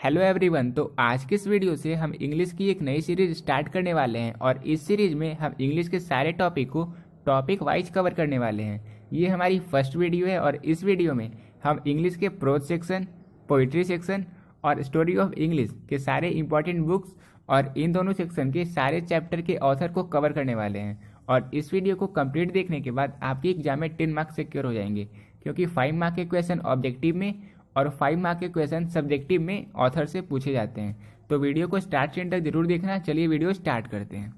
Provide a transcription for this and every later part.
Hello everyone. तो आज के इस वीडियो से हम इंग्लिश की एक नई सीरीज स्टार्ट करने वाले हैं और इस सीरीज में हम इंग्लिश के सारे टॉपिक को टॉपिक वाइज कवर करने वाले हैं। ये हमारी फर्स्ट वीडियो है और इस वीडियो में हम इंग्लिश के प्रोज सेक्शन, पोइट्री सेक्शन और स्टोरी ऑफ इंग्लिश के सारे इंपॉर्टेंट बुक्स और इन दोनों सेक्शन के सारे चैप्टर के ऑथर को कवर करने वाले हैं। और इस वीडियो को कंप्लीट देखने के बाद आपकी एग्जाम में 10 मार्क्स सिक्योर हो जाएंगे, क्योंकि 5 मार्क के क्वेश्चन ऑब्जेक्टिव में और 5 मार्क के क्वेश्चन सब्जेक्टिव में ऑथर से पूछे जाते हैं। तो वीडियो को स्टार्ट से एंड तक जरूर देखना। चलिए वीडियो स्टार्ट करते हैं।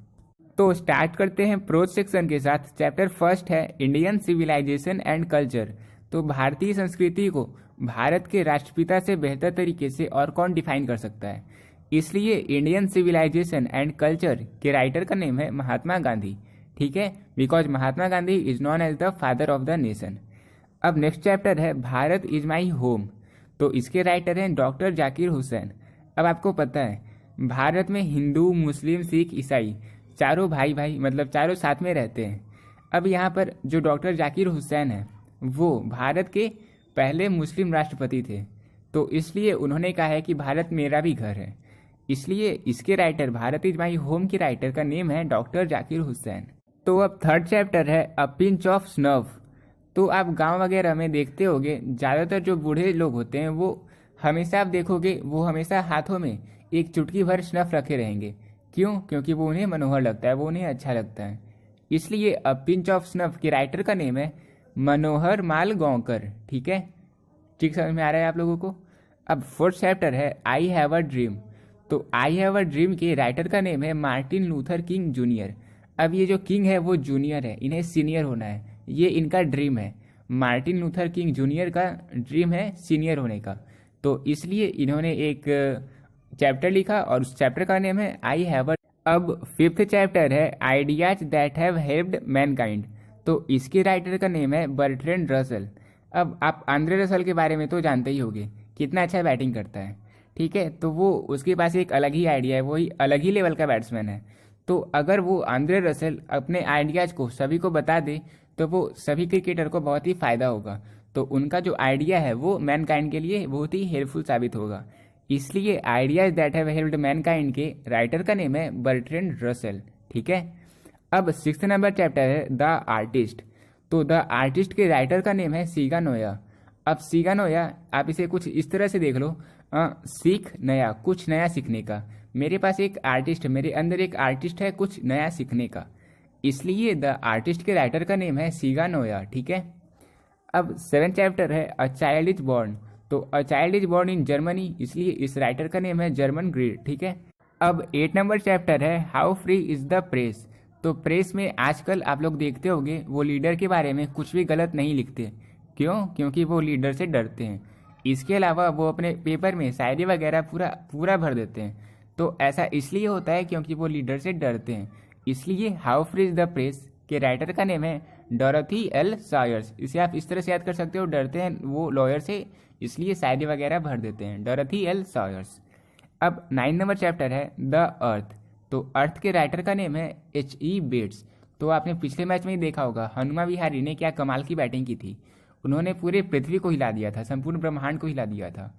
तो स्टार्ट करते हैं प्रोज सेक्शन के साथ। चैप्टर फर्स्ट है इंडियन सिविलाइजेशन एंड कल्चर। तो भारतीय संस्कृति को भारत के राष्ट्रपिता से बेहतर तरीके से और कौन डिफाइन कर सकता है, इसलिए इंडियन सिविलाइजेशन एंड कल्चर के राइटर का नेम है महात्मा गांधी। ठीक है, because Mahatma Gandhi is known as the father of the nation. अब नेक्स्ट चैप्टर है भारत इज माई होम। तो इसके राइटर हैं डॉक्टर जाकिर हुसैन। अब आपको पता है भारत में हिंदू, मुस्लिम, सिख, ईसाई चारों भाई भाई मतलब चारों साथ में रहते हैं। अब यहाँ पर जो डॉक्टर जाकिर हुसैन है वो भारत के पहले मुस्लिम राष्ट्रपति थे, तो इसलिए उन्होंने कहा है कि भारत मेरा भी घर है। इसलिए इसके writer Bharat is my home के राइटर का नेम है डॉक्टर जाकिर हुसैन। तो अब थर्ड चैप्टर है अ पिंच ऑफ स्नफ। तो आप गांव वगैरह में देखते होंगे ज़्यादातर जो बूढ़े लोग होते हैं वो हमेशा आप देखोगे वो हमेशा हाथों में एक चुटकी भर स्नफ रखे रहेंगे। क्यों? क्योंकि वो उन्हें मनोहर लगता है, वो उन्हें अच्छा लगता है। इसलिए अ पिंच ऑफ स्नफ के राइटर का नेम है मनोहर माल गांवकर। ठीक है, ठीक समझ में आ रहा है आप लोगों को। अब फोर्थ चैप्टर है आई हैव अ ड्रीम। तो आई हैव अ ड्रीम के राइटर का नेम है मार्टिन लूथर किंग जूनियर। अब ये जो किंग है वो जूनियर है, इन्हें सीनियर होना है, ये इनका ड्रीम है। मार्टिन लूथर किंग जूनियर का ड्रीम है सीनियर होने का, तो इसलिए इन्होंने एक चैप्टर लिखा और उस चैप्टर का नेम है आई हैव अ। अब फिफ्थ चैप्टर है ideas that have helped Mankind. तो इसके राइटर का नेम है बर्ट्रैंड रसल। अब आप आंद्रे रसल के बारे में तो जानते ही होंगे, कितना अच्छा बैटिंग करता है। ठीक है, तो वो उसके पास एक अलग ही आइडिया है, वही अलग ही लेवल का बैट्समैन है। तो अगर वो आंद्रे रसल अपने आइडियाज को सभी को बता दे तो वो सभी क्रिकेटर को बहुत ही फायदा होगा। तो उनका जो आइडिया है वो मैनकाइंड के लिए बहुत ही हेल्पफुल साबित होगा। इसलिए ideas that have helped Mankind के राइटर का नेम है बर्ट्रैंड रसल। ठीक है, अब 6th नंबर चैप्टर है द आर्टिस्ट। तो द आर्टिस्ट के राइटर का नेम है सीगा नोया। अब सीगा नोया आप इसे कुछ इस तरह से देख लो, सीख नया, कुछ नया सीखने का। मेरे पास एक आर्टिस्ट, मेरे अंदर एक आर्टिस्ट है कुछ नया सीखने का, इसलिए द आर्टिस्ट के राइटर का नेम है सीगा नोया। ठीक है, अब 7th चैप्टर है अ चाइल्ड इज बॉर्न। तो a child is born in Germany, इसलिए इस राइटर का नेम है जर्मन ग्रीड। ठीक है, अब 8 नंबर चैप्टर है how free is the press. तो प्रेस में आजकल आप लोग देखते होंगे वो लीडर के बारे में कुछ भी गलत नहीं लिखते। क्यों? क्योंकि वो लीडर से डरते हैं। इसके अलावा वो अपने पेपर में शायरी वगैरह पूरा पूरा भर देते हैं। तो ऐसा इसलिए होता है क्योंकि वो लीडर से डरते हैं। इसलिए how free is the press के राइटर का नेम है डोरोथी एल सायर्स। इसे आप इस तरह से याद कर सकते हो, डरते हैं वो लॉयर से इसलिए शायरी वगैरह भर देते हैं, डोरोथी एल सायर्स। अब 9 नंबर चैप्टर है द अर्थ। तो अर्थ के राइटर का नेम है H.E. बेट्स। तो आपने पिछले मैच में ही देखा होगा हनुमा विहारी ने क्या कमाल की बैटिंग की थी, उन्होंने पूरे पृथ्वी को हिला दिया था, संपूर्ण ब्रह्मांड को हिला दिया था।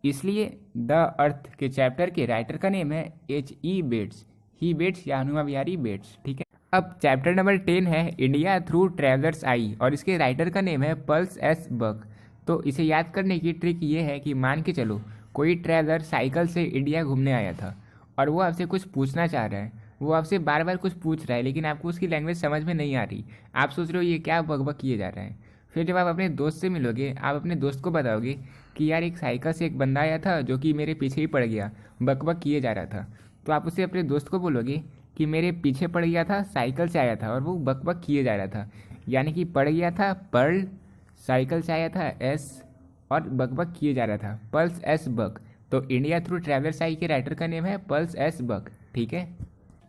इसलिए द अर्थ के चैप्टर के राइटर का नेम है H.E. बेट्स, ही बेट्स या हनुमा विहारी बेट्स। ठीक है, अब चैप्टर नंबर 10 है इंडिया थ्रू ट्रैवलर्स आई और इसके राइटर का नेम है पल्स एस बक। तो इसे याद करने की ट्रिक ये है कि मान के चलो कोई ट्रैवलर साइकिल से इंडिया घूमने आया था और वो आपसे कुछ पूछना चाह रहा है, वो आपसे बार बार कुछ पूछ रहा है लेकिन आपको उसकी लैंग्वेज समझ में नहीं आ रही। आप सोच रहे हो ये क्या बकबक किए जा रहा है। फिर जब आप अपने दोस्त से मिलोगे आप अपने दोस्त को बताओगे कि यार एक साइकिल से एक बंदा आया था जो कि मेरे पीछे ही पड़ गया, बकबक किए जा रहा था। तो आप उसे अपने दोस्त को बोलोगे कि मेरे पीछे पड़ गया था, साइकिल से आया था और वो बकबक किए जा रहा था। यानी कि पड़ गया था पर्ल, साइकिल से आया था एस और बकबक किए जा रहा था, पल्स एस बक। तो इंडिया थ्रू ट्रैवलर्स आई के राइटर का नेम है पल्स एस बक। ठीक है,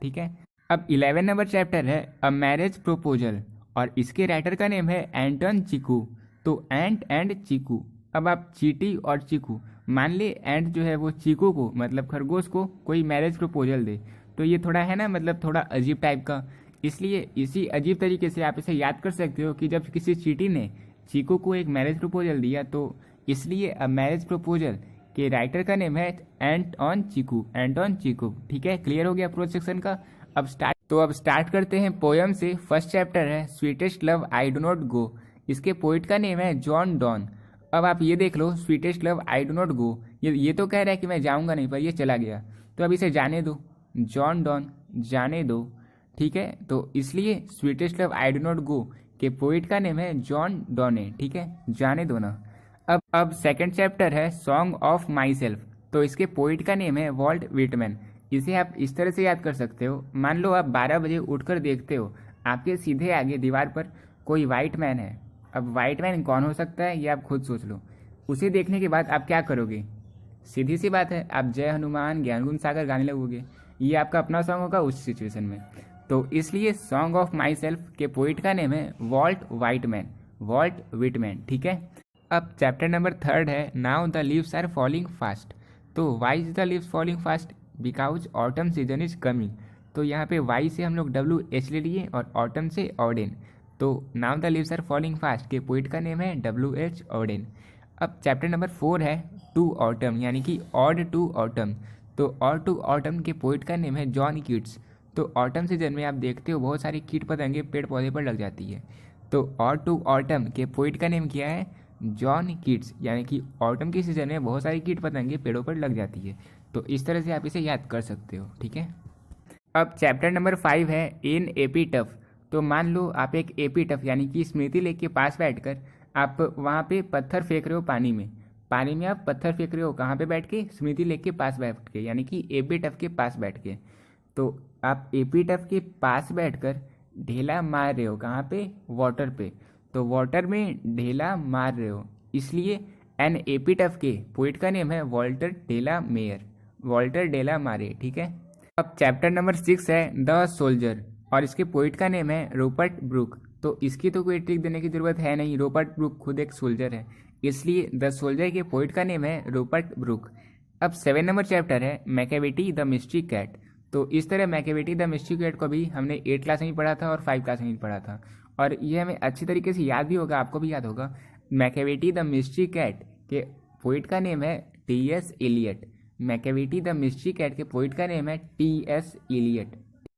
ठीक है। अब 11 नंबर चैप्टर है अ मैरिज प्रोपोजल और इसके राइटर का नेम है एंटन चिकू। तो एंट एंड चिकू। अब आप चीटी और चिकू मान ले, एंट जो है वो चीकू को मतलब खरगोश को कोई मैरिज प्रपोजल दे, तो ये थोड़ा है ना मतलब थोड़ा अजीब टाइप का। इसलिए इसी अजीब तरीके से आप इसे याद कर सकते हो कि जब किसी चीटी ने चीकू को एक मैरिज प्रपोजल दिया तो इसलिए अ मैरिज प्रपोजल कि राइटर का नेम है एंटोन चीकू। ठीक है, क्लियर हो गया प्रोज सेक्शन का। अब स्टार्ट करते हैं पोयम से। फर्स्ट चैप्टर है sweetest love I do not गो। इसके पोइट का नेम है जॉन डॉन। अब आप ये देख लो, sweetest love I do not go, ये तो कह रहा है कि मैं जाऊंगा नहीं, पर ये चला गया, तो अब इसे जाने दो, जॉन डॉन, जाने दो। ठीक है, तो इसलिए sweetest love I do not गो के पोइट का नेम है जॉन डॉने। ठीक है, जाने दो ना। अब सेकंड चैप्टर है सॉन्ग ऑफ माई सेल्फ। तो इसके पोइट का नेम है वॉल्ट विटमैन। इसे आप इस तरह से याद कर सकते हो। मान लो आप 12 बजे उठकर देखते हो, आपके सीधे आगे दीवार पर कोई वाइट मैन है। अब वाइट मैन कौन हो सकता है ये आप खुद सोच लो। उसे देखने के बाद आप क्या करोगे? सीधी सी बात है, आप जय हनुमान ज्ञान गुण सागर गाने लगोगे। ये आपका अपना सॉन्ग होगा उस सिचुएशन में। तो इसलिए सॉन्ग ऑफ माई सेल्फ के पोइट का नेम है वॉल्ट विटमैन। ठीक है, अब चैप्टर नंबर 3 है now the leaves are falling fast. तो why is the leaves falling fast? Because autumn season is coming. तो यहाँ पे वाई से हम लोग WH ले लिए और ऑटम से ऑडेन। तो now the leaves are falling fast के पोइट का नेम है WH ऑडेन। अब चैप्टर नंबर 4 है टू ऑटम, यानी कि ऑड टू ऑटम। तो ऑड टू ऑटम के पोइट का नेम है जॉन कीट्स। तो ऑटम सीजन में आप देखते हो बहुत सारी कीट पतंगे पेड़ पौधे पर लग जाती है। तो ऑड टू ऑटम के पोइट का नेम क्या है? जॉन कीट्स, यानी कि ऑटम के सीजन में बहुत सारी कीट पतंगे पेड़ों पर लग जाती है। तो इस तरह से आप इसे याद कर सकते हो। ठीक है, अब चैप्टर नंबर 5 है इन एपीटफ। तो मान लो आप एक एपीटफ यानी कि स्मृति लेक के पास बैठकर आप वहाँ पे पत्थर फेंक रहे हो पानी में आप पत्थर फेंक रहे हो। कहाँ पे बैठ के? स्मृति लेक के पास बैठ के, यानी कि एपीटफ के पास बैठ के। तो आप एपीटफ के पास बैठकर ढेला मार रहे हो। कहाँ पे? वाटर पे। तो वाटर में ढेला मार रहे हो, इसलिए एन एपीटफ के पोइट का नेम है वॉल्टर डेला मारे। ठीक है, अब चैप्टर नंबर 6 है द सोल्जर और इसके पोइट का नेम है रूपर्ट ब्रूक। तो इसकी तो कोई ट्रिक देने की जरूरत है नहीं, रूपर्ट ब्रूक खुद एक सोल्जर है, इसलिए द सोल्जर के पोइट का नेम है रूपर्ट ब्रूक। अब 7 नंबर चैप्टर है मैकेविटी द मिस्ट्री कैट। तो इस तरह मैकेविटी द मिस्ट्री कैट को भी हमने 8 क्लास में ही पढ़ा था और 5 क्लास में ही पढ़ा था, और ये हमें अच्छी तरीके से याद भी होगा, आपको भी याद होगा। मैकेविटी द मिस्ट्री कैट के पोइट का नेम है T.S. Eliot. Macavity the mystery cat के पोइट का नेम है T.S. एलियट।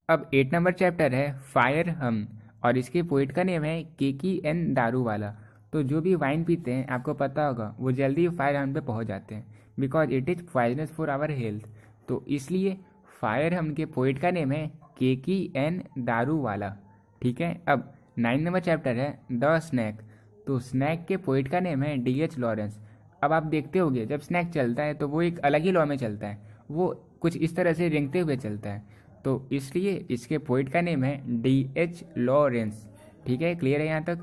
अब 8 नंबर चैप्टर है फायर हम और इसके पोइट का नेम है KKN दारूवाला। तो जो भी वाइन पीते हैं आपको पता होगा वो जल्दी फायर हम पे पहुंच जाते हैं, because it is poisonous for our health. तो इसलिए फायर हम के पोइट का नेम है KKN दारूवाला। ठीक है, अब 9 नंबर चैप्टर है द स्नैक। तो स्नैक के पोइट का नेम है D.H. लॉरेंस। अब आप देखते होंगे जब स्नैक चलता है तो वो एक अलग ही लॉ में चलता है, वो कुछ इस तरह से रेंगते हुए चलता है। तो इसलिए इसके पोइट का नेम है D.H. लॉरेंस। ठीक है, क्लियर है यहाँ तक?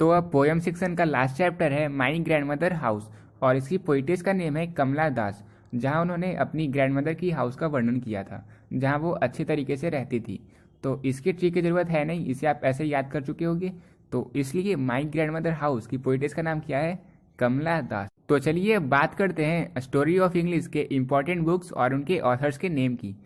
तो अब पोएम सेक्शन का लास्ट चैप्टर है माई ग्रैंडमदर हाउस और इसकी पोइटेस का नेम है कमला दास, जहाँ उन्होंने अपनी ग्रैंडमदर की हाउस का वर्णन किया था, जहाँ वो अच्छे तरीके से रहती थी। तो इसकी ट्रिक की ज़रूरत है नहीं, इसे आप ऐसे याद कर चुके होंगे। तो इसलिए माई ग्रैंडमदर हाउस की पोइटेस का नाम क्या है? कमला दास। तो चलिए बात करते हैं स्टोरी ऑफ इंग्लिश के इम्पॉर्टेंट बुक्स और उनके ऑथर्स के नेम की।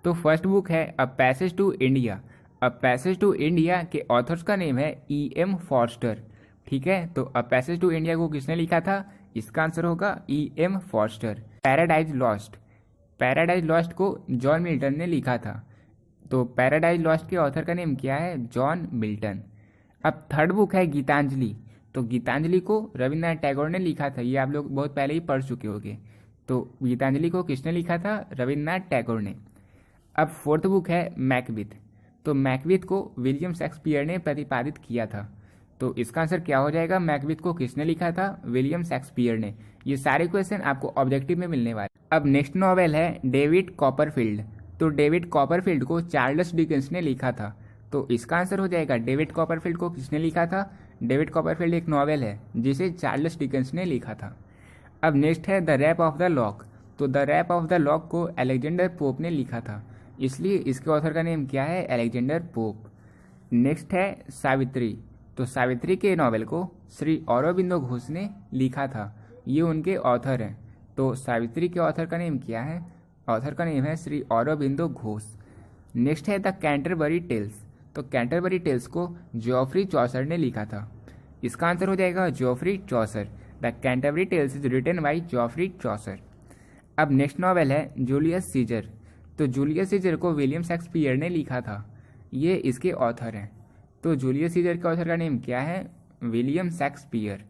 तो फर्स्ट बुक है a passage to India. A passage to India के ऑथर्स का नेम है E.M. फॉस्टर। ठीक है, तो अ पैसेज टू इंडिया को किसने लिखा था? इसका आंसर होगा E.M. फॉस्टर। पैराडाइज लॉस्ट को जॉन मिल्टन ने लिखा था। तो पैराडाइज लॉस्ट के ऑथर का नेम क्या है? John Milton. अब थर्ड बुक है गीतांजलि। तो गीतांजलि को रविन्द्रनाथ टैगोर ने लिखा था, ये आप लोग बहुत पहले ही पढ़ चुके होंगे। तो गीतांजलि को किसने लिखा था? रविन्द्रनाथ टैगोर ने। अब फोर्थ बुक है मैकबेथ। तो मैकबेथ को विलियम शेक्सपियर ने प्रतिपादित किया था। तो इसका आंसर क्या हो जाएगा? मैकबेथ को किसने लिखा था? विलियम शेक्सपियर ने। ये सारे क्वेश्चन आपको ऑब्जेक्टिव में मिलने वाले। अब नेक्स्ट नॉवेल है डेविड कॉपरफील्ड। तो डेविड कॉपरफील्ड को चार्ल्स डिकेंस ने लिखा था। तो इसका आंसर हो जाएगा डेविड कॉपरफील्ड को किसने लिखा था? डेविड कॉपरफील्ड एक नॉवेल है जिसे चार्ल्स डिकेंस ने लिखा था। अब नेक्स्ट है the rape of the lock. तो the rape of the lock को अलेक्जेंडर पोप ने लिखा था, इसलिए इसके ऑथर का नेम क्या है? Alexander pope. नेक्स्ट है सावित्री। तो सावित्री के नॉवेल को श्री अरबिंदो घोष ने लिखा था, ये उनके ऑथर हैं। तो सावित्री के ऑथर का नेम क्या है? ऑथर का नेम है श्री अरबिंदो घोष। नेक्स्ट है द कैंटरबरी टेल्स। तो कैंटरबरी टेल्स को जॉफ्री चौसर ने लिखा था, इसका आंसर हो जाएगा Geoffrey Chaucer. The Canterbury tales is written by Geoffrey Chaucer. अब नेक्स्ट नॉवेल है जूलियस सीजर। तो जूलियस सीजर को विलियम शेक्सपियर ने लिखा था, ये इसके ऑथर हैं। तो जूलियस सीजर के ऑथर का नेम क्या है? William Shakespeare.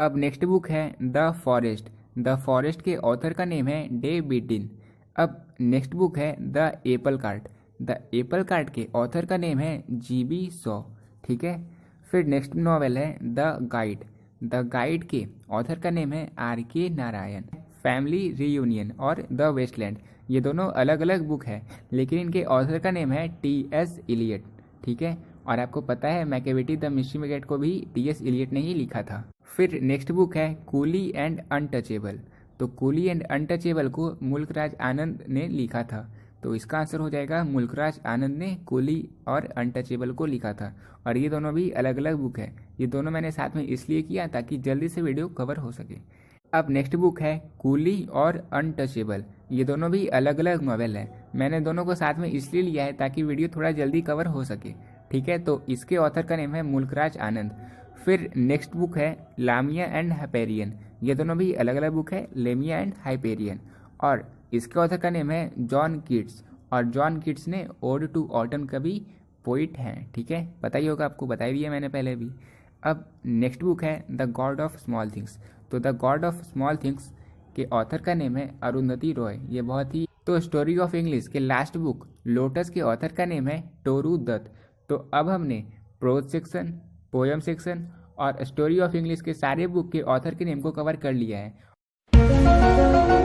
अब नेक्स्ट बुक है द फॉरेस्ट। द फॉरेस्ट के ऑथर का नेम है डेविड डिन। अब नेक्स्ट बुक है the Apple cart. The Apple cart के ऑथर का नेम है जीबी शॉ। ठीक है। फिर नेक्स्ट नॉवेल है द गाइड। द गाइड के ऑथर का नेम है आर के नारायण। फैमिली रियूनियन और द वेस्टलैंड, ये दोनों अलग अलग बुक है, लेकिन इनके ऑथर का नेम है टी.एस. इलियट। ठीक है। और आपको पता है मैकेविटी द मिस्ट्री मैकेट को भी टी.एस. इलियट ने ही लिखा था। फिर नेक्स्ट बुक है कूली एंड अनटचेबल। तो कूली एंड अनटचेबल को मुल्कराज आनंद ने लिखा था। तो इसका आंसर हो जाएगा मुल्कराज आनंद ने कूली और अनटचेबल को लिखा था। और ये दोनों भी अलग अलग बुक है। ये दोनों मैंने साथ में इसलिए किया ताकि जल्दी से वीडियो कवर हो सके। अब नेक्स्ट बुक है कूली और अनटचेबल। ये दोनों भी अलग अलग नॉवेल है। मैंने दोनों को साथ में इसलिए लिया है ताकि वीडियो थोड़ा जल्दी कवर हो सके। ठीक है। तो इसके ऑथर का नेम है मुल्कराज आनंद। फिर नेक्स्ट बुक है लामिया एंड हाइपेरियन। ये दोनों भी अलग अलग बुक है, लेमिया एंड हाइपेरियन। और इसके ऑथर का नेम है जॉन कीट्स। और जॉन कीट्स ने ओड टू ऑटम का भी पोइट हैं। ठीक है, पता ही होगा आपको, बताई दिया मैंने पहले भी। अब नेक्स्ट बुक है the god of small things. तो the god of small things के ऑथर का नेम है अरुंधति रॉय। ये बहुत ही तो स्टोरी ऑफ इंग्लिश के लास्ट बुक लोटस के ऑथर का नेम है टोरू दत्त। तो अब हमने प्रोज सेक्शन, पोयम सेक्शन और स्टोरी ऑफ इंग्लिश के सारे बुक के ऑथर के नेम को कवर कर लिया है।